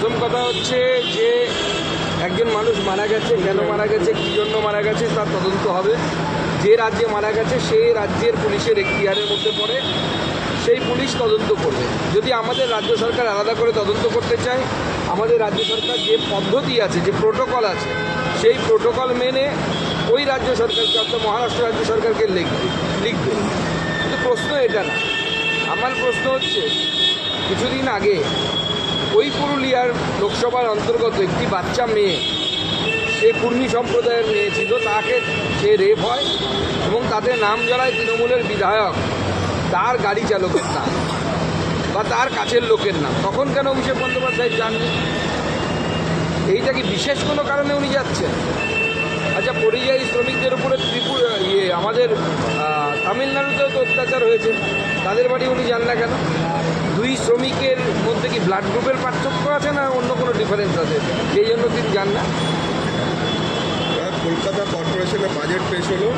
প্রথম কথা হচ্ছে যে একজন মানুষ মারা গেছে, কেন মারা গেছে, কী জন্য মারা গেছে তার তদন্ত হবে। যে রাজ্যে মারা গেছে সেই রাজ্যের পুলিশের এখতিয়ারের মধ্যে পড়ে, সেই পুলিশ তদন্ত করবে। যদি আমাদের রাজ্য সরকার আলাদা করে তদন্ত করতে চায়, আমাদের রাজ্য সরকার যে পদ্ধতি আছে, যে প্রোটোকল আছে, সেই প্রোটোকল মেনে ওই রাজ্য সরকারকে, অর্থাৎ মহারাষ্ট্র রাজ্য সরকারকে লিখবে। কিন্তু প্রশ্ন এটা না, আমার প্রশ্ন হচ্ছে কিছুদিন আগে ওই পুরুলিয়ার লোকসভার অন্তর্গত একটি বাচ্চা মেয়ে, সে কুর্মী সম্প্রদায়ের মেয়ে ছিল, তাকে সে রেপ হয় এবং তাতে নাম জড়ায় তৃণমূলের বিধায়ক, তার গাড়ি চালকের নাম বা তার কাছের লোকের নাম। তখন কেন অভিষেক বন্দ্যোপাধ্যায় যাননি? এইটা কি বিশেষ কোনো কারণে উনি যাচ্ছেন? আচ্ছা, পরিযায়ী শ্রমিকদের উপরে আমাদের তামিলনাড়ুতেও তো অত্যাচার হয়েছে, তাদের বাড়ি উনি যান না কেন? দুই শ্রমিকের মধ্যে কি ব্লাড গ্রুপের পার্থক্য আছে না অন্য কোনো ডিফারেন্স আছে, সেই জন্য তিনি যান না? কলকাতা কর্পোরেশনের বাজেট পেশ হলো।